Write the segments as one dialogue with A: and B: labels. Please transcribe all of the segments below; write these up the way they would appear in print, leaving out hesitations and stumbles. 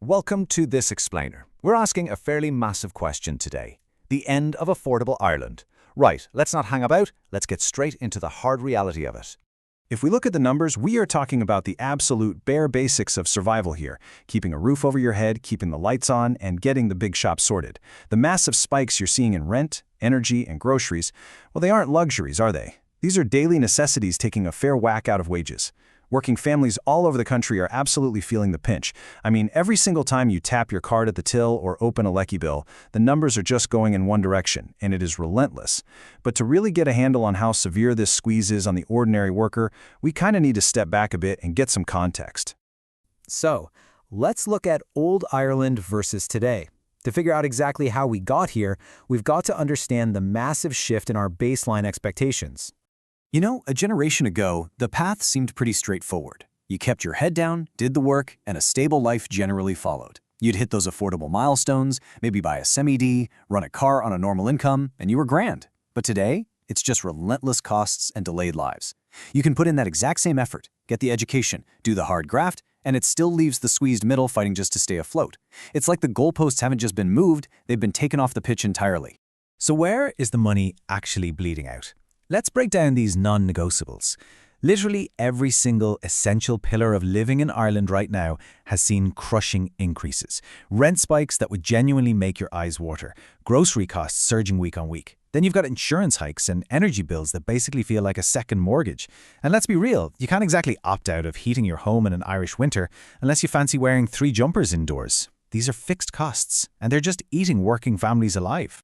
A: Welcome to This Explainer. We're asking a fairly massive question today. The end of affordable Ireland. Right, let's not hang about, let's get straight into the hard reality of it.
B: If we look at the numbers, we are talking about the absolute bare basics of survival here. Keeping a roof over your head, keeping the lights on, and getting the big shop sorted. The massive spikes you're seeing in rent, energy, and groceries, well, they aren't luxuries, are they? These are daily necessities taking a fair whack out of wages. Working families all over the country are absolutely feeling the pinch. I mean, every single time you tap your card at the till or open a lecky bill, the numbers are just going in one direction, and it is relentless. But to really get a handle on how severe this squeeze is on the ordinary worker, we kind of need to step back a bit and get some context.
C: So, let's look at old Ireland versus today. To figure out exactly how we got here, we've got to understand the massive shift in our baseline expectations.
B: You know, a generation ago, the path seemed pretty straightforward. You kept your head down, did the work, and a stable life generally followed. You'd hit those affordable milestones, maybe buy a semi-D, run a car on a normal income, and you were grand. But today, it's just relentless costs and delayed lives. You can put in that exact same effort, get the education, do the hard graft, and it still leaves the squeezed middle fighting just to stay afloat. It's like the goalposts haven't just been moved, they've been taken off the pitch entirely.
C: So where is the money actually bleeding out? Let's break down these non-negotiables. Literally every single essential pillar of living in Ireland right now has seen crushing increases. Rent spikes that would genuinely make your eyes water. Grocery costs surging week on week. Then you've got insurance hikes and energy bills that basically feel like a second mortgage. And let's be real, you can't exactly opt out of heating your home in an Irish winter unless you fancy wearing 3 jumpers indoors. These are fixed costs, and they're just eating working families alive.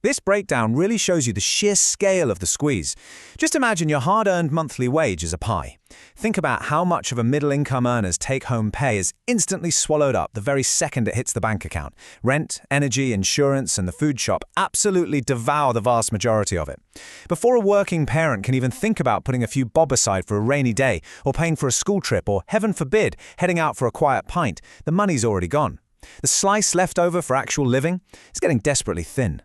A: This breakdown really shows you the sheer scale of the squeeze. Just imagine your hard-earned monthly wage as a pie. Think about how much of a middle-income earner's take-home pay is instantly swallowed up the very second it hits the bank account. Rent, energy, insurance, and the food shop absolutely devour the vast majority of it. Before a working parent can even think about putting a few bob aside for a rainy day, or paying for a school trip, or, heaven forbid, heading out for a quiet pint, the money's already gone. The slice left over for actual living is getting desperately thin.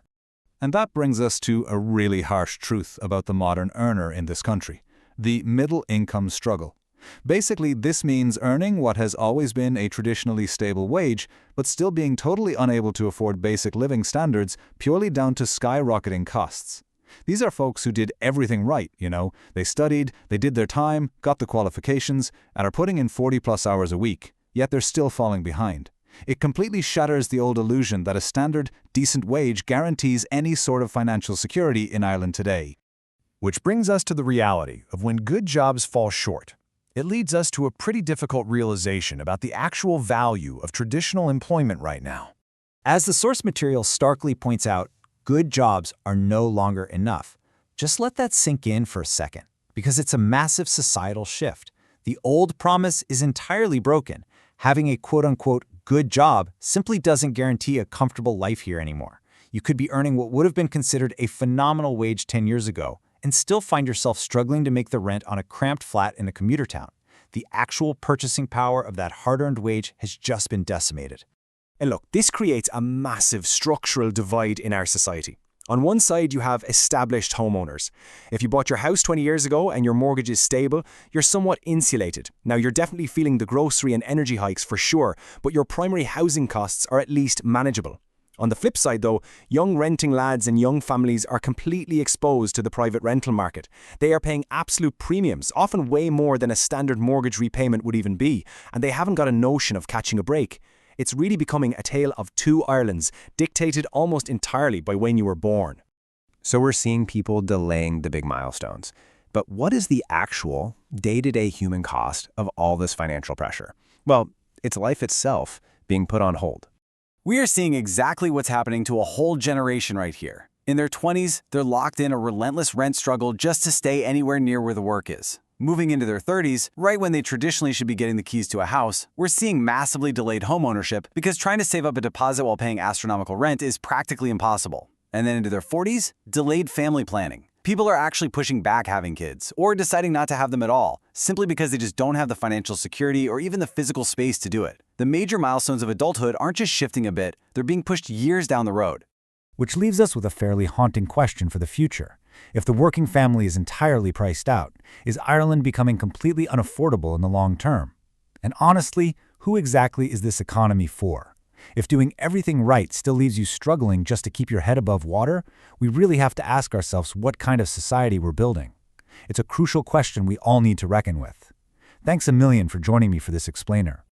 D: And that brings us to a really harsh truth about the modern earner in this country, the middle-income struggle. Basically, this means earning what has always been a traditionally stable wage, but still being totally unable to afford basic living standards purely down to skyrocketing costs. These are folks who did everything right, you know. They studied, they did their time, got the qualifications, and are putting in 40+ hours a week, yet they're still falling behind. It completely shatters the old illusion that a standard, decent wage guarantees any sort of financial security in Ireland today.
B: Which brings us to the reality of when good jobs fall short. It leads us to a pretty difficult realization about the actual value of traditional employment right now.
C: As the source material starkly points out, good jobs are no longer enough. Just let that sink in for a second, because it's a massive societal shift. The old promise is entirely broken. Having a quote-unquote good job simply doesn't guarantee a comfortable life here anymore. You could be earning what would have been considered a phenomenal wage 10 years ago and still find yourself struggling to make the rent on a cramped flat in a commuter town. The actual purchasing power of that hard-earned wage has just been decimated.
E: And look, this creates a massive structural divide in our society. On one side, you have established homeowners. If you bought your house 20 years ago and your mortgage is stable, you're somewhat insulated. Now, you're definitely feeling the grocery and energy hikes for sure, but your primary housing costs are at least manageable. On the flip side, though, young renting lads and young families are completely exposed to the private rental market. They are paying absolute premiums, often way more than a standard mortgage repayment would even be, and they haven't got a notion of catching a break. It's really becoming a tale of two Irelands, dictated almost entirely by when you were born.
F: So we're seeing people delaying the big milestones. But what is the actual day-to-day human cost of all this financial pressure? Well, it's life itself being put on hold.
B: We are seeing exactly what's happening to a whole generation right here. In their 20s, they're locked in a relentless rent struggle just to stay anywhere near where the work is. Moving into their 30s, right when they traditionally should be getting the keys to a house, we're seeing massively delayed homeownership because trying to save up a deposit while paying astronomical rent is practically impossible. And then into their 40s, delayed family planning. People are actually pushing back having kids or deciding not to have them at all, simply because they just don't have the financial security or even the physical space to do it. The major milestones of adulthood aren't just shifting a bit, they're being pushed years down the road.
C: Which leaves us with a fairly haunting question for the future. If the working family is entirely priced out, is Ireland becoming completely unaffordable in the long term? And honestly, who exactly is this economy for? If doing everything right still leaves you struggling just to keep your head above water, we really have to ask ourselves what kind of society we're building. It's a crucial question we all need to reckon with. Thanks a million for joining me for this explainer.